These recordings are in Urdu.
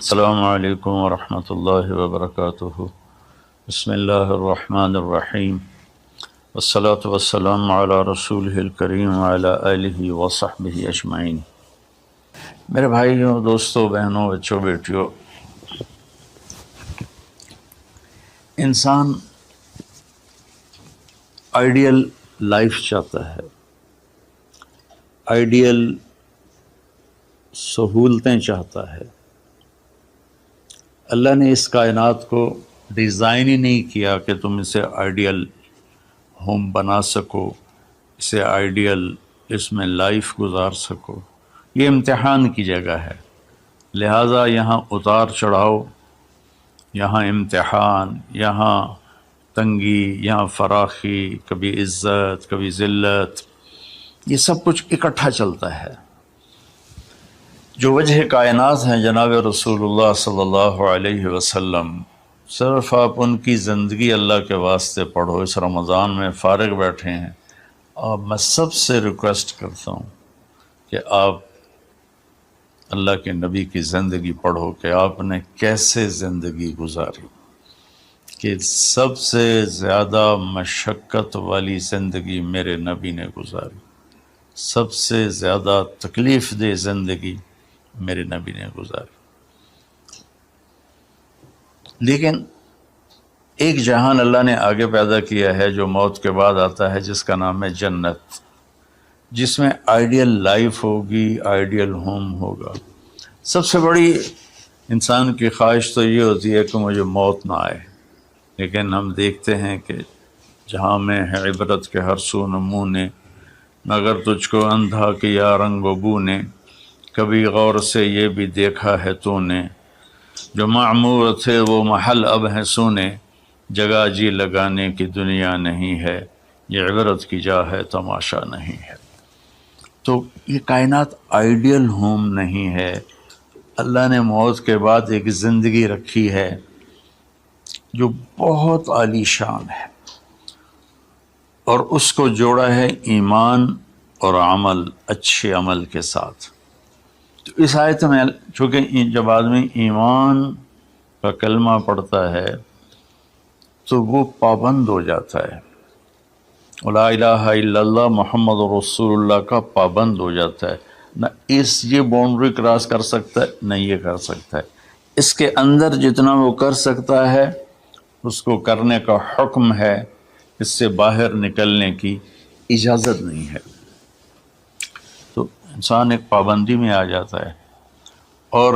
السلام علیکم ورحمۃ اللہ وبرکاتہ۔ بسم اللہ الرحمن الرحیم، والصلاة والسلام علی رسولہ الکریم وعلی آلہ وصحبہ اجمعین۔ میرے بھائیوں، دوستوں، بہنوں، بچوں، بیٹیوں، انسان آئیڈیل لائف چاہتا ہے، آئیڈیل سہولتیں چاہتا ہے۔ اللہ نے اس کائنات کو ڈیزائن ہی نہیں کیا کہ تم اسے آئیڈیل ہوم بنا سکو، اسے آئیڈیل اس میں لائف گزار سکو۔ یہ امتحان کی جگہ ہے، لہٰذا یہاں اتار چڑھاؤ، یہاں امتحان، یہاں تنگی، یہاں فراخی، کبھی عزت، کبھی ذلت، یہ سب کچھ اکٹھا چلتا ہے۔ جو وجہ کائنات ہیں جناب رسول اللہ صلی اللہ علیہ وسلم، صرف آپ ان کی زندگی اللہ کے واسطے پڑھو۔ اس رمضان میں فارغ بیٹھے ہیں، اور میں سب سے ریکویسٹ کرتا ہوں کہ آپ اللہ کے نبی کی زندگی پڑھو کہ آپ نے کیسے زندگی گزاری، کہ سب سے زیادہ مشقت والی زندگی میرے نبی نے گزاری، سب سے زیادہ تکلیف دہ زندگی میرے نبی نے گزاری۔ لیکن ایک جہان اللہ نے آگے پیدا کیا ہے جو موت کے بعد آتا ہے، جس کا نام ہے جنت، جس میں آئیڈیل لائف ہوگی، آئیڈیل ہوم ہوگا۔ سب سے بڑی انسان کی خواہش تو یہ ہوتی ہے کہ مجھے موت نہ آئے، لیکن ہم دیکھتے ہیں کہ جہاں میں ہے عبرت کے ہر سو نمونے، مگر تجھ کو اندھا کیا رنگ و بو نے، کبھی غور سے یہ بھی دیکھا ہے تو نے، جو معمور تھے وہ محل اب ہیں سونے، جگہ جی لگانے کی دنیا نہیں ہے، یہ عبرت کی جا ہے تماشا نہیں ہے۔ تو یہ کائنات آئیڈیل ہوم نہیں ہے۔ اللہ نے موت کے بعد ایک زندگی رکھی ہے جو بہت عالی شان ہے، اور اس کو جوڑا ہے ایمان اور عمل، اچھے عمل کے ساتھ۔ تو اس آیت میں چونکہ جب آدمی ایمان کا کلمہ پڑھتا ہے تو وہ پابند ہو جاتا ہے، لا الہ الا اللہ محمد رسول اللہ کا پابند ہو جاتا ہے، نہ یہ باؤنڈری کراس کر سکتا ہے، نہ یہ کر سکتا ہے۔ اس کے اندر جتنا وہ کر سکتا ہے اس کو کرنے کا حکم ہے، اس سے باہر نکلنے کی اجازت نہیں ہے۔ تو انسان ایک پابندی میں آ جاتا ہے، اور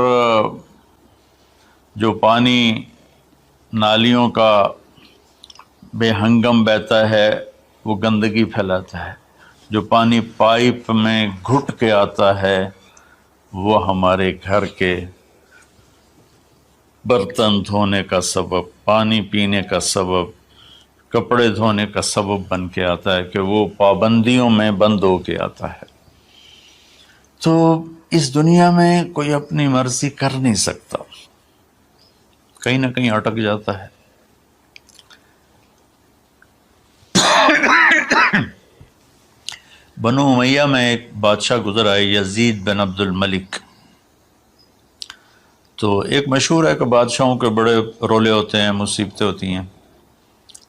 جو پانی نالیوں کا بے ہنگم بہتا ہے وہ گندگی پھیلاتا ہے، جو پانی پائپ میں گھٹ کے آتا ہے وہ ہمارے گھر کے برتن دھونے کا سبب، پانی پینے کا سبب، کپڑے دھونے کا سبب بن کے آتا ہے، کہ وہ پابندیوں میں بند ہو کے آتا ہے۔ تو اس دنیا میں کوئی اپنی مرضی کر نہیں سکتا، کہیں نہ کہیں اٹک جاتا ہے۔ بنو امیہ میں ایک بادشاہ گزر آئے، یزید بن عبد الملک۔ تو ایک مشہور ہے کہ بادشاہوں کے بڑے رولے ہوتے ہیں، مصیبتیں ہوتی ہیں۔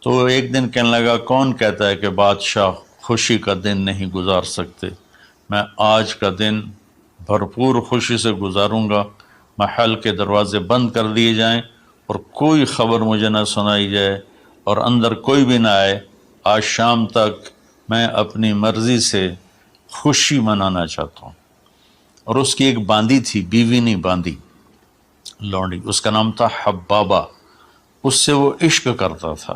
تو ایک دن کہنے لگا، کون کہتا ہے کہ بادشاہ خوشی کا دن نہیں گزار سکتے؟ میں آج کا دن بھرپور خوشی سے گزاروں گا، محل کے دروازے بند کر دیے جائیں اور کوئی خبر مجھے نہ سنائی جائے اور اندر کوئی بھی نہ آئے۔ آج شام تک میں اپنی مرضی سے خوشی منانا چاہتا ہوں۔ اور اس کی ایک باندی تھی، بیوی نہیں باندی، لونڈی، اس کا نام تھا حبابہ۔ اس سے وہ عشق کرتا تھا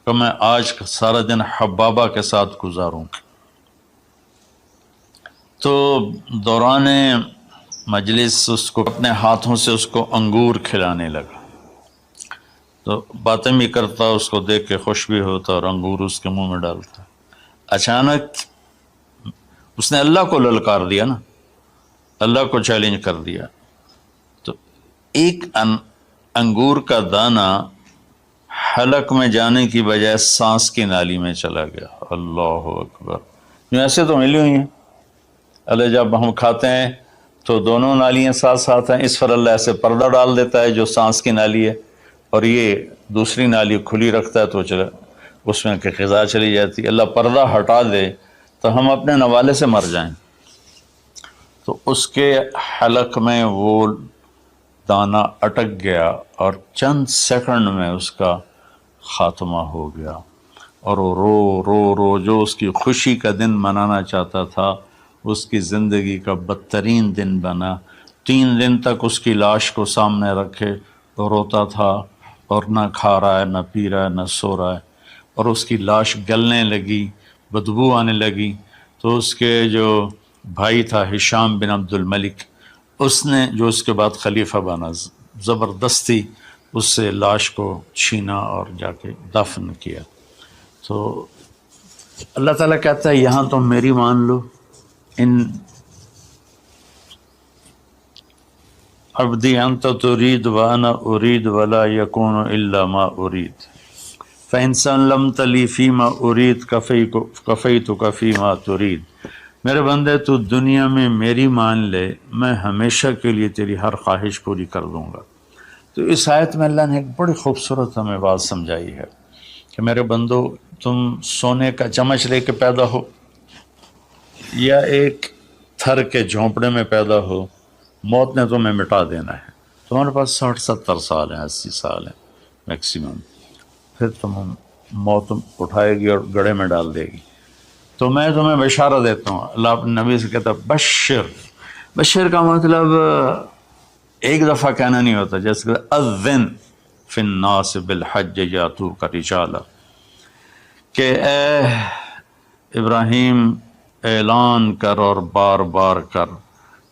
کہ میں آج سارا دن حبابہ کے ساتھ گزاروں گا۔ تو دوران مجلس اس کو اپنے ہاتھوں سے اس کو انگور کھلانے لگا، تو باتیں بھی کرتا، اس کو دیکھ کے خوش بھی ہوتا اور انگور اس کے منہ میں ڈالتا۔ اچانک اس نے اللہ کو للکار دیا نا، اللہ کو چیلنج کر دیا، تو ایک انگور کا دانہ حلق میں جانے کی بجائے سانس کی نالی میں چلا گیا۔ اللہ اکبر! ایسے تو ملی ہوئی ہیں، اللہ جب ہم کھاتے ہیں تو دونوں نالیاں ساتھ ساتھ ہیں، اس پر اللہ ایسے پردہ ڈال دیتا ہے جو سانس کی نالی ہے، اور یہ دوسری نالی کھلی رکھتا ہے تو اس میں کہ غذا چلی جاتی ہے۔ اللہ پردہ ہٹا دے تو ہم اپنے نوالے سے مر جائیں، تو اس کے حلق میں وہ دانہ اٹک گیا اور چند سیکنڈ میں اس کا خاتمہ ہو گیا، اور وہ رو رو رو جو اس کی خوشی کا دن منانا چاہتا تھا اس کی زندگی کا بدترین دن بنا۔ 3 دن تک اس کی لاش کو سامنے رکھے تو روتا تھا، اور نہ کھا رہا ہے، نہ پی رہا ہے، نہ سو رہا ہے، اور اس کی لاش گلنے لگی، بدبو آنے لگی۔ تو اس کے جو بھائی تھا ہشام بن عبد الملک، اس نے جو اس کے بعد خلیفہ بنا، زبردستی اس سے لاش کو چھینا اور جا کے دفن کیا۔ تو اللہ تعالیٰ کہتا ہے یہاں تم میری مان لو، ان عبدی انت ترید وانا ارید ولا یکون الا ما ارید فإن سلمت لی فیما ارید کفیتک فیما ترید۔ میرے بندے تو دنیا میں میری مان لے، میں ہمیشہ کے لیے تیری ہر خواہش پوری کر دوں گا۔ تو اس آیت میں اللہ نے ایک بڑی خوبصورت ہمیں بات سمجھائی ہے کہ میرے بندو، تم سونے کا چمچ لے کے پیدا ہو یا ایک تھر کے جھونپڑے میں پیدا ہو، موت نے تمہیں مٹا دینا ہے۔ تمہارے پاس 60-70 سال ہیں، 80 سال ہیں میکسیمم، پھر موت اٹھائے گی اور گڑھے میں ڈال دے گی۔ تو میں تمہیں بشارت دیتا ہوں، اللہ اپنے نبی سے کہتا ہے بشر کا مطلب ایک دفعہ کہنا نہیں ہوتا، جیسے کہ اذن فی الناس بالحج یاتوک رجالا، کہ اے ابراہیم اعلان کر اور بار بار کر۔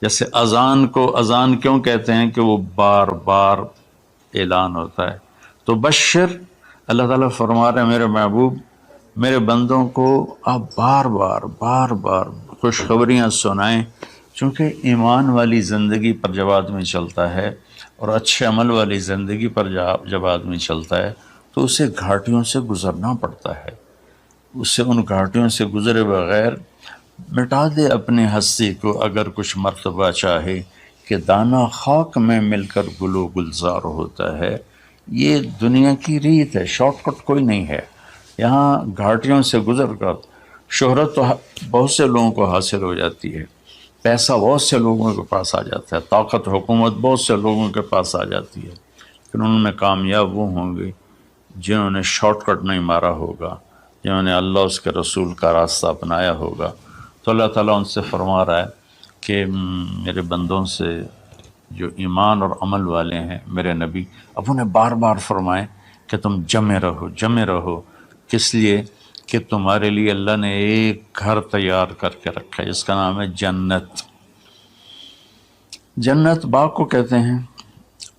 جیسے اذان کو اذان کیوں کہتے ہیں کہ وہ بار بار اعلان ہوتا ہے، تو بشر اللہ تعالیٰ فرما رہے ہیں میرے محبوب، میرے بندوں کو آپ بار بار خوشخبریاں سنائیں، چونکہ ایمان والی زندگی پر جب آدمی چلتا ہے اور اچھے عمل والی زندگی پر جب آدمی چلتا ہے تو اسے گھاٹیوں سے گزرنا پڑتا ہے، اسے ان گھاٹیوں سے گزرے بغیر مٹا دے اپنی ہستی کو اگر کچھ مرتبہ چاہے کہ دانہ خاک میں مل کر گل و گلزار ہوتا ہے۔ یہ دنیا کی ریت ہے، شارٹ کٹ کوئی نہیں ہے۔ یہاں گھاٹیوں سے گزر کر شہرت تو بہت سے لوگوں کو حاصل ہو جاتی ہے، پیسہ بہت سے لوگوں کے پاس آ جاتا ہے، طاقت حکومت بہت سے لوگوں کے پاس آ جاتی ہے، لیکن ان میں کامیاب وہ ہوں گے جنہوں نے شارٹ کٹ نہیں مارا ہوگا، جنہوں نے اللہ اس کے رسول کا راستہ اپنایا ہوگا۔ تو اللہ تعالیٰ ان سے فرما رہا ہے کہ میرے بندوں سے جو ایمان اور عمل والے ہیں، میرے نبی اب انہیں بار بار فرمائیں کہ تم جمے رہو، کس لیے کہ تمہارے لیے اللہ نے ایک گھر تیار کر کے رکھا ہے جس کا نام ہے جنت۔ جنت باغ کو کہتے ہیں،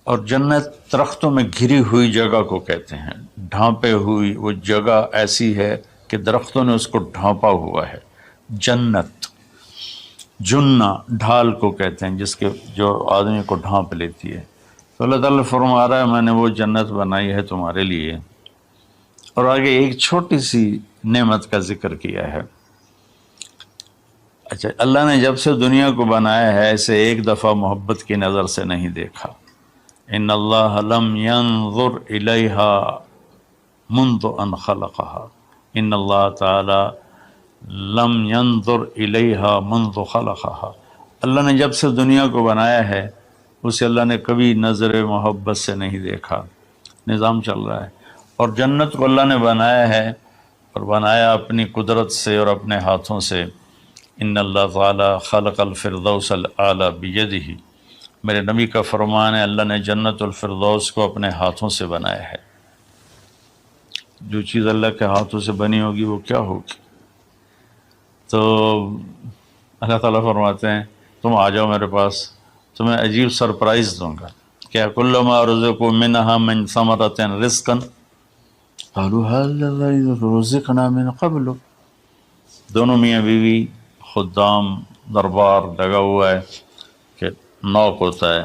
اور جنت درختوں میں گھری ہوئی جگہ کو کہتے ہیں، ڈھانپے ہوئی وہ جگہ ایسی ہے کہ درختوں نے اس کو ڈھانپا ہوا ہے۔ جنت جنہ ڈھال کو کہتے ہیں جو آدمی کو ڈھانپ لیتی ہے۔ تو اللہ تعالیٰ فرما رہا ہے میں نے وہ جنت بنائی ہے تمہارے لیے، اور آگے ایک چھوٹی سی نعمت کا ذکر کیا ہے۔ اچھا، اللہ نے جب سے دنیا کو بنایا ہے اسے ایک دفعہ محبت کی نظر سے نہیں دیکھا۔ ان اللہ لم ينظر الیہا منذ ان خلقها، ان اللہ تعالی لم ينظر الیہا منذ خلقها، اللہ نے جب سے دنیا کو بنایا ہے اسے اللہ نے کبھی نظر محبت سے نہیں دیکھا۔ نظام چل رہا ہے، اور جنت کو اللہ نے بنایا ہے، اور بنایا اپنی قدرت سے اور اپنے ہاتھوں سے۔ ان اللہ تعالی خلق الفردوس الاعلی بیدہ، میرے نبی کا فرمان ہے اللہ نے جنت الفردوس کو اپنے ہاتھوں سے بنایا ہے۔ جو چیز اللہ کے ہاتھوں سے بنی ہوگی وہ کیا ہوگی؟ تو اللہ تعالیٰ فرماتے ہیں تم آ جاؤ میرے پاس، تمہیں عجیب سرپرائز دوں گا۔ کیا کل ما رزقوا منها من ثمرۃ رزقا قالوا هل رزقنا من قبل، دونوں میاں بیوی خدام دربار لگا ہوا ہے کہ نوک ہوتا ہے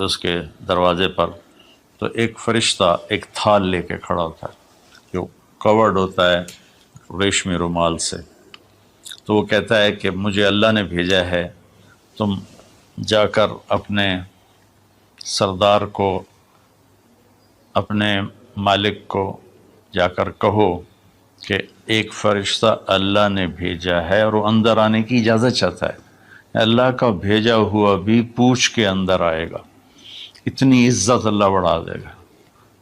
اس کے دروازے پر، تو ایک فرشتہ ایک تھال لے کے کھڑا ہوتا ہے جو کورڈ ہوتا ہے ریشمی رومال سے، تو وہ کہتا ہے کہ مجھے اللہ نے بھیجا ہے تم جا کر اپنے سردار کو، اپنے مالک کو جا کر کہو کہ ایک فرشتہ اللہ نے بھیجا ہے اور وہ اندر آنے کی اجازت چاہتا ہے، اللہ کا بھیجا ہوا بھی پوچھ کے اندر آئے گا، اتنی عزت اللہ بڑھا دے گا۔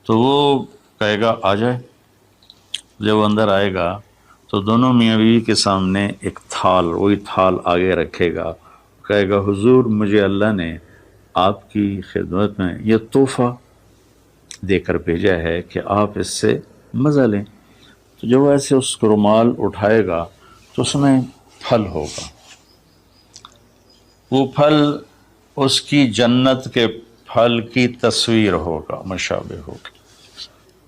تو وہ کہے گا آ جائے۔ جب وہ اندر آئے گا تو دونوں میاں بیوی کے سامنے ایک تھال، وہی تھال آگے رکھے گا، کہے گا حضور مجھے اللہ نے آپ کی خدمت میں یہ تحفہ دے کر بھیجا ہے کہ آپ اس سے مزہ لیں۔ تو جب ایسے اس کو رومال اٹھائے گا تو اس میں پھل ہوگا، وہ پھل اس کی جنت کے پھل کی تصویر ہوگا، مشابہ ہوگا۔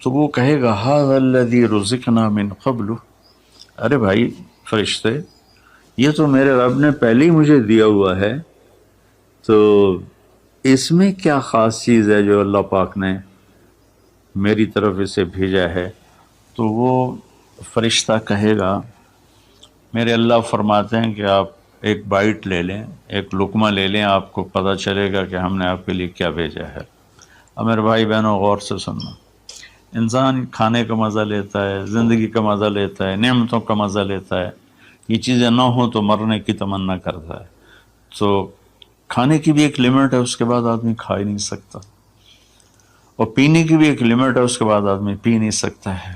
تو وہ کہے گا ھذا الذی رزقنا من قبل، ارے بھائی فرشتے یہ تو میرے رب نے پہلے ہی مجھے دیا ہوا ہے، تو اس میں کیا خاص چیز ہے جو اللہ پاک نے میری طرف اسے بھیجا ہے؟ تو وہ فرشتہ کہے گا میرے اللہ فرماتے ہیں کہ آپ ایک بائٹ لے لیں، ایک لقمہ لے لیں، آپ کو پتہ چلے گا کہ ہم نے آپ کے لیے کیا بھیجا ہے۔ اب میرے بھائی بہنوں غور سے سننا، انسان کھانے کا مزہ لیتا ہے، زندگی کا مزہ لیتا ہے، نعمتوں کا مزہ لیتا ہے، یہ چیزیں نہ ہوں تو مرنے کی تمنا کرتا ہے۔ تو کھانے کی بھی ایک لمٹ ہے، اس کے بعد آدمی کھا ہی نہیں سکتا، اور پینے کی بھی ایک لمٹ ہے، اس کے بعد آدمی پی نہیں سکتا ہے،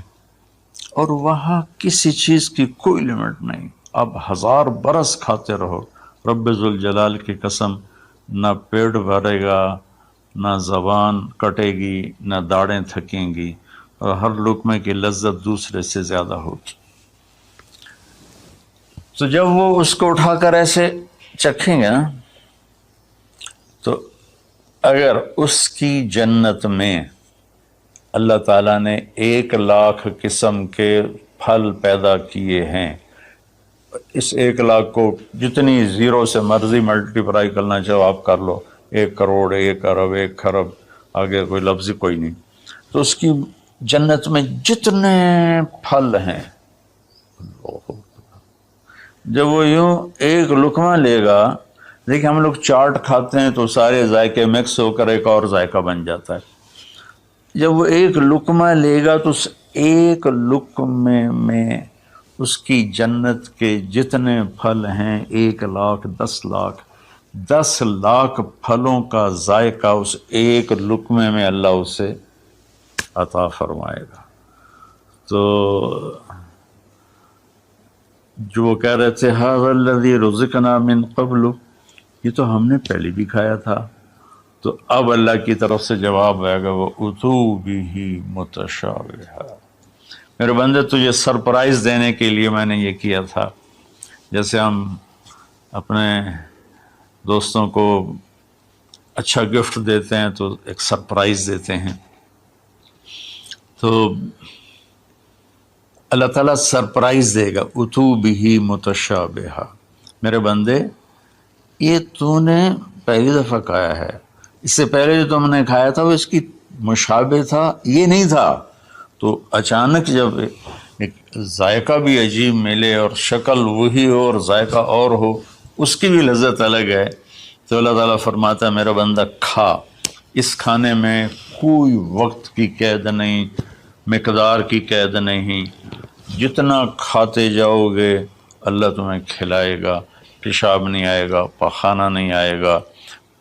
اور وہاں کسی چیز کی کوئی لمٹ نہیں، اب 1000 برس کھاتے رہو، رب ذوالجلال کی قسم نہ پیٹ بھرے گا، نہ زبان کٹے گی، نہ داڑیں تھکیں گی، اور ہر لقمے کی لذت دوسرے سے زیادہ ہوگی۔ تو جب وہ اس کو اٹھا کر ایسے چکھیں گے نا، تو اگر اس کی جنت میں اللہ تعالیٰ نے 1,00,000 قسم کے پھل پیدا کیے ہیں، اس 1,00,000 کو جتنی زیرو سے مرضی ملٹیپلائی کرنا چاہو آپ کر لو، 1 کروڑ، 1 ارب، 1 خرب، آگے کوئی لفظ ہی کوئی نہیں۔ تو اس کی جنت میں جتنے پھل ہیں، جب وہ یوں ایک لقمہ لے گا، دیکھیں ہم لوگ چاٹ کھاتے ہیں تو سارے ذائقے مکس ہو کر ایک اور ذائقہ بن جاتا ہے، جب وہ ایک لقمہ لے گا تو اس ایک لقمے میں اس کی جنت کے جتنے پھل ہیں 1,00,000، 10,00,000، 10,00,000 پھلوں کا ذائقہ اس ایک لقمے میں اللہ اسے عطا فرمائے گا۔ تو جو وہ کہہ رہے تھے ھذا الذی رزقنا من قبل، یہ تو ہم نے پہلے بھی کھایا تھا، تو اب اللہ کی طرف سے جواب آئے گا وہ اتو بہ متشابہا، میرے بندے تجھے سرپرائز دینے کے لیے میں نے یہ کیا تھا، جیسے ہم اپنے دوستوں کو اچھا گفٹ دیتے ہیں تو ایک سرپرائز دیتے ہیں، تو اللہ تعالیٰ سرپرائز دے گا اتو بہ متشابہا، میرے بندے یہ تو نے پہلی دفعہ کھایا ہے، اس سے پہلے جو تم نے کھایا تھا وہ اس کی مشابہ تھا، یہ نہیں تھا، تو اچانک جب ایک ذائقہ بھی عجیب ملے اور شکل وہی ہو اور ذائقہ اور ہو، اس کی بھی لذت الگ ہے، تو اللہ تعالیٰ فرماتا ہے میرا بندہ کھا، اس کھانے میں کوئی وقت کی قید نہیں، مقدار کی قید نہیں، جتنا کھاتے جاؤ گے اللہ تمہیں کھلائے گا، پیشاب نہیں آئے گا، پخانہ نہیں آئے گا،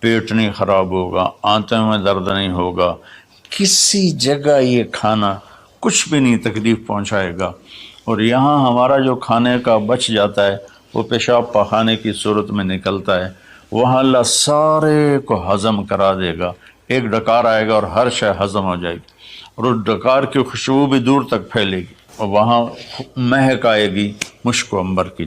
پیٹ نہیں خراب ہوگا، آنتوں میں درد نہیں ہوگا، کسی جگہ یہ کھانا کچھ بھی نہیں تکلیف پہنچائے گا، اور یہاں ہمارا جو کھانے کا بچ جاتا ہے وہ پیشاب پخانے کی صورت میں نکلتا ہے، وہاں اللہ سارے کو ہضم کرا دے گا، ایک ڈکار آئے گا اور ہر شے ہضم ہو جائے گی، اور اس ڈکار کی خوشبو بھی دور تک پھیلے گی، اور وہاں مہک آئے گی مشک و عنبر کی۔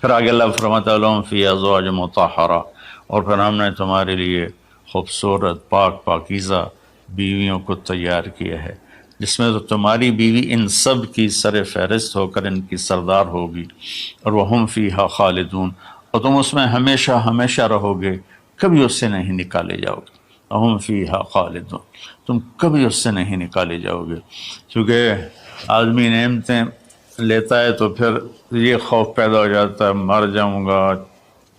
پھر آگے اللہ فرماتا ہے لہم فیہا ازواج مطہرہ، اور پھر ہم نے تمہارے لیے خوبصورت پاک پاکیزہ بیویوں کو تیار کیا ہے، جس میں تو تمہاری بیوی ان سب کی سر فہرست ہو کر ان کی سردار ہوگی، اور وہم فیہا خالدون، اور تم اس میں ہمیشہ ہمیشہ رہو گے، کبھی اس سے نہیں نکالے جاؤ گے، وہم فیہا خالدون، تم کبھی اس سے نہیں نکالے جاؤ گے، کیونکہ آدمی نعمتیں لیتا ہے تو پھر یہ خوف پیدا ہو جاتا ہے مر جاؤں گا،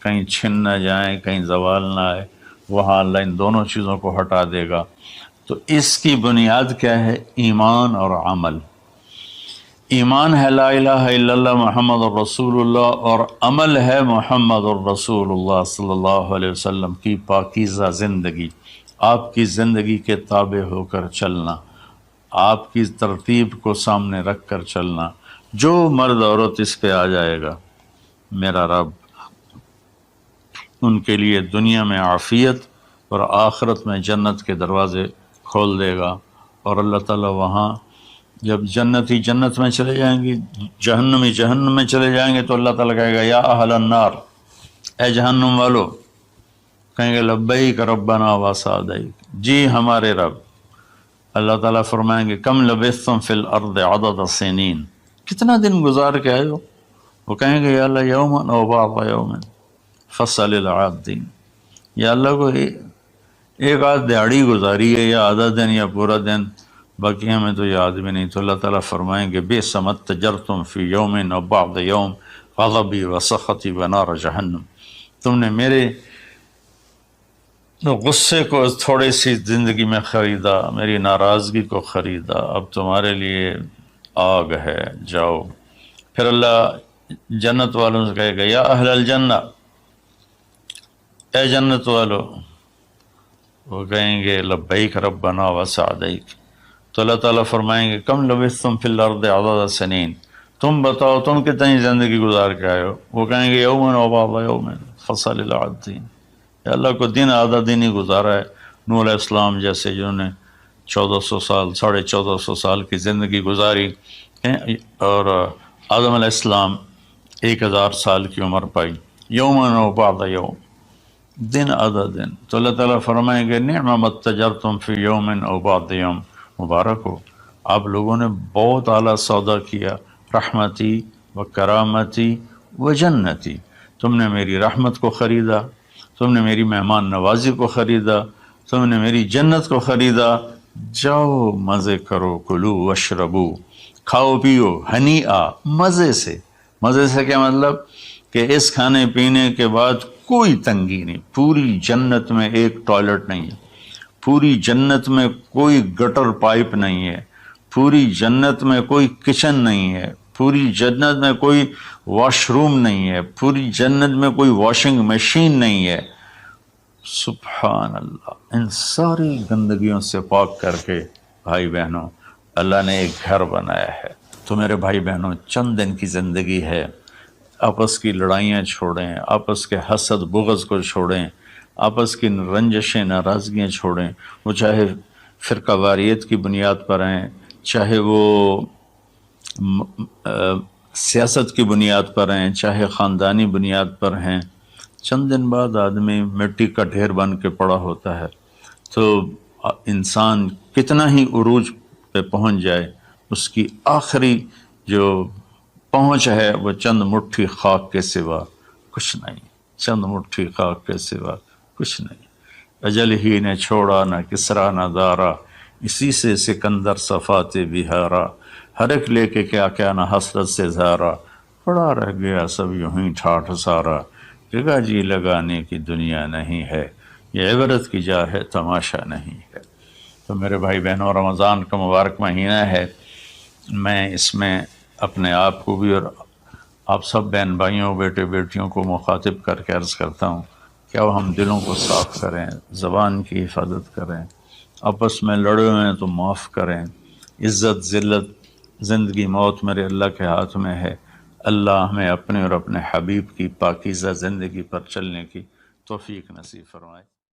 کہیں چھن نہ جائیں، کہیں زوال نہ آئے، وہاں اللہ ان دونوں چیزوں کو ہٹا دے گا۔ تو اس کی بنیاد کیا ہے؟ ایمان اور عمل۔ ایمان ہے لا الہ الا اللہ محمد الرسول اللہ، اور عمل ہے محمد الرسول اللہ صلی اللہ علیہ وسلم کی پاکیزہ زندگی، آپ کی زندگی کے تابع ہو کر چلنا، آپ کی ترتیب کو سامنے رکھ کر چلنا۔ جو مرد عورت اس پہ آ جائے گا، میرا رب ان کے لیے دنیا میں عافیت اور آخرت میں جنت کے دروازے کھول دے گا۔ اور اللہ تعالیٰ وہاں جب جنتی جنت میں چلے جائیں گے، جہنمی جہنم میں چلے جائیں گے، تو اللہ تعالیٰ کہے گا یا اہل النار، اے جہنم والو، کہیں گے لبیک ربنا و سعدیک، جی ہمارے رب۔ اللہ تعالیٰ فرمائیں گے کم لبثتم فی الارض عدد سنین، کتنا دن گزار کے آئے ہو؟ وہ کہیں گے یا اللہ یوما او بعض یوم فصل العادین، یا اللہ کو ایک آدھ دیہڑی گزاری ہے، یا آدھا دن یا پورا دن، باقی ہمیں تو یاد بھی نہیں۔ تو اللہ تعالیٰ فرمائیں گے بئس ما اتجرتم فی یوم او بعض یوم غضبی و سخطی و نار جہنم، تم نے میرے غصے کو تھوڑی سی زندگی میں خریدا، میری ناراضگی کو خریدا، اب تمہارے لیے آگ ہے، جاؤ۔ پھر اللہ جنت والوں سے کہے گا یا اہل الجنہ، اے جنت والو، وہ کہیں گے لبیک ربنا و سعدیک۔ تو اللہ تعالیٰ فرمائیں گے کم لبثتم فی الارض عدد سنین، تم بتاؤ تم کتنی زندگی گزار کے آئے ہو؟ وہ کہیں گے یومن و بعض یوم فصل العادین، یا اللہ کو دن آدھا دن ہی گزارا ہے۔ نوح علیہ السلام جیسے جنہوں نے 1400 سال 1450 سال کی زندگی گزاری، اور آدم علیہ السلام 1000 سال کی عمر پائی، یومن و بعض یوم، دن آدھا دن۔ تو اللہ تعالیٰ فرمائیں گے نعم ما اتجرتم فی یوم او بعض یوم، مبارک ہو، آپ لوگوں نے بہت اعلیٰ سودا کیا، رحمتی و کرامتی و جنتی، تم نے میری رحمت کو خریدا، تم نے میری مہمان نوازی کو خریدا، تم نے میری جنت کو خریدا، جاؤ مزے کرو، کلو واشربو، کھاؤ پیو، ہنی آ، مزے سے۔ مزے سے کیا مطلب؟ کہ اس کھانے پینے کے بعد کوئی تنگی نہیں، پوری جنت میں ایک ٹوائلٹ نہیں ہے، پوری جنت میں کوئی گٹر پائپ نہیں ہے، پوری جنت میں کوئی کچن نہیں ہے، پوری جنت میں کوئی واش روم نہیں ہے، پوری جنت میں کوئی واشنگ مشین نہیں ہے۔ سبحان اللہ، ان ساری گندگیوں سے پاک کر کے بھائی بہنوں اللہ نے ایک گھر بنایا ہے۔ تو میرے بھائی بہنوں چند دن کی زندگی ہے، آپس کی لڑائیاں چھوڑیں، آپس کے حسد بغض کو چھوڑیں، آپس کی رنجشیں ناراضگیاں چھوڑیں، وہ چاہے فرقہ واریت کی بنیاد پر ہیں، چاہے وہ سیاست کی بنیاد پر ہیں، چاہے خاندانی بنیاد پر ہیں۔ چند دن بعد آدمی مٹی کا ڈھیر بن کے پڑا ہوتا ہے، تو انسان کتنا ہی عروج پہ پہنچ جائے، اس کی آخری جو پہنچ ہے وہ چند مٹھی خاک کے سوا کچھ نہیں، چند مٹھی خاک کے سوا کچھ نہیں۔ اجل ہی نے چھوڑا نہ کسرا نہ دارا، اسی سے سکندر صفات بہارا، ہر ایک لے کے کیا کیا نہ حسرت سے زارا، پڑا رہ گیا سب یوں ہی ٹھاٹھ سارا، جگہ جی لگانے کی دنیا نہیں ہے، یہ عبرت کی جا ہے تماشا نہیں ہے۔ تو میرے بھائی بہنوں رمضان کا مبارک مہینہ ہے، میں اس میں اپنے آپ کو بھی اور آپ سب بہن بھائیوں بیٹے بیٹیوں کو مخاطب کر کے عرض کرتا ہوں کہ اب ہم دلوں کو صاف کریں، زبان کی حفاظت کریں، آپس میں لڑے ہوئے ہیں تو معاف کریں، عزت ذلت زندگی موت میرے اللہ کے ہاتھ میں ہے۔ اللہ ہمیں اپنے اور اپنے حبیب کی پاکیزہ زندگی پر چلنے کی توفیق نصیب فرمائے۔